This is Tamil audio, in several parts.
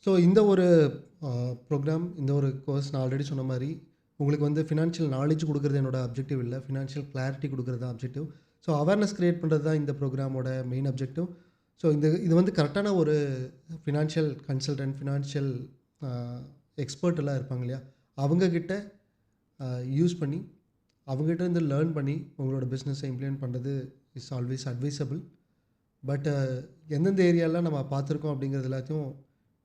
ஸோ இந்த ஒரு ப்ரோக்ராம், இந்த ஒரு கோர்ஸ் நான் ஆல்ரெடி சொன்ன மாரி, உங்களுக்கு வந்து ஃபினான்ஷியல் நாலேட்ஜ் குடுக்குறது என்னோட அப்ஜெக்டிவ் இல்ல. ஃபினான்ஷியல் கிளாரிட்டி குடுக்குறது தான் அப்ஜெக்டிவ். ஸோ அவேர்னஸ் கிரியேட் பண்றது தான் இந்த ப்ரோக்ராமோட மெயின் அப்ஜெக்டிவ். ஸோ இது வந்து கரெக்ட்டான ஒரு ஃபினான்ஷியல் கன்சல்டன்ட், ஃபினான்ஷியல் அ எக்ஸ்பர்ட் எல்லாம் இருப்பாங்க இல்லையா? அவங்க கிட்ட யூஸ் பண்ணி, அவங்ககிட்ட இருந்து லேர்ன் பண்ணி உங்களோட பிசினஸ இம்ப்ளிமெண்ட் பண்றது இஸ் ஆல்வேஸ் அட்வைசபிள். பட் எந்தெந்த ஏரியாலாம் நம்ம பார்த்துருக்கோம் அப்படிங்கிறது எல்லாத்தையும்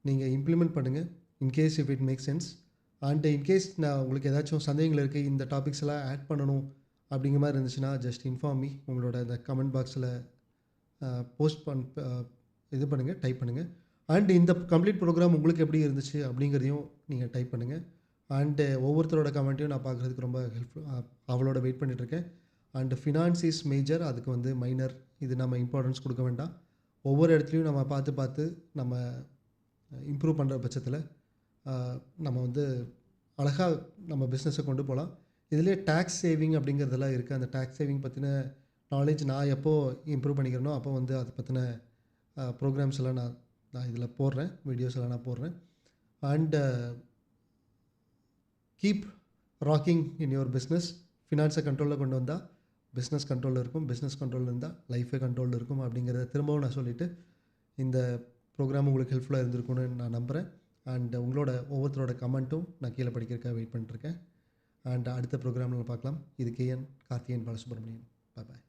நீங்க இம்ப்ளிமெண்ட் பண்ணுங்க. In case if it makes sense. And in case நான் உங்களுக்கு ஏதாச்சும் சந்தேகங்கள் இருக்கு, இந்த டாபிக்ஸ் எல்லாம் ஆட் பண்ணணும் அப்படிங்கிற மாரி இருந்துச்சுன்னா, ஜஸ்ட் இன்ஃபார்ம் மீ. உங்களோட இந்த கமெண்ட் பாக்ஸ்ல போஸ்ட் இது பண்ணுங்க, டைப் பண்ணுங்க. அண்ட் இந்த கம்ப்ளீட் ப்ரோகிராம் உங்களுக்கு எப்படி இருந்துச்சு அப்படிங்கிறதையும் நீங்க டைப் பண்ணுங்க. அண்ட் ஒவ்வொருத்தரோட கமெண்ட்டையும் நான் பார்க்குறதுக்கு ரொம்ப ஆவலோட வெயிட் பண்ணிட்டு இருக்கேன். அண்ட் ஃபினான்ஸ் இஸ் மேஜர், அதுக்கு வந்து மைனர். இது நம்ம இம்பார்ட்டன்ஸ் கொடுக்க வேண்டாம். ஒவ்வொரு இடத்துலையும் நம்ம பார்த்து பார்த்து நம்ம இம்ப்ரூவ் பண்ணுற பட்சத்தில் நம்ம வந்து அழகா நம்ம பிஸ்னஸை கொண்டு போகலாம். இதிலே டாக்ஸ் சேவிங் அப்படிங்கிறதெல்லாம் இருக்குது. அந்த டாக்ஸ் சேவிங் பற்றின நாலேஜ் நான் எப்போ இம்ப்ரூவ் பண்ணிக்கிறேனோ அப்போ வந்து அதை பற்றின ப்ரோக்ராம்ஸ் எல்லாம் நான் நான் இதில் போடுறேன், வீடியோஸ் எல்லாம் நான் போடுறேன். And keep rocking in your business. ஃபினான்ஸை கண்ட்ரோலில் கொண்டு வந்தால் பிஸ்னஸ் கண்ட்ரோலில் இருக்கும், பிஸ்னஸ் கண்ட்ரோலில் இருந்தால் லைஃபே கண்ட்ரோலில் இருக்கும் அப்படிங்கிறத திரும்பவும் நான் சொல்லிவிட்டு, இந்த ப்ரோக்ராம் உங்களுக்கு ஹெல்ப்ஃபுல்லாக இருந்திருக்கும்னு நான் நம்புகிறேன். அண்ட் உங்களோட ஒவ்வொருத்தரோட கமெண்ட்டும் நான் கீழே படிக்கிறதுக்காக வெயிட் பண்ணிட்டுருக்கேன். அண்ட் அடுத்த ப்ரோக்ராமில் பார்க்கலாம். இது கேஎன் கார்த்திகேயன் பாலசுப்ரமணியன். பாய் பாய்.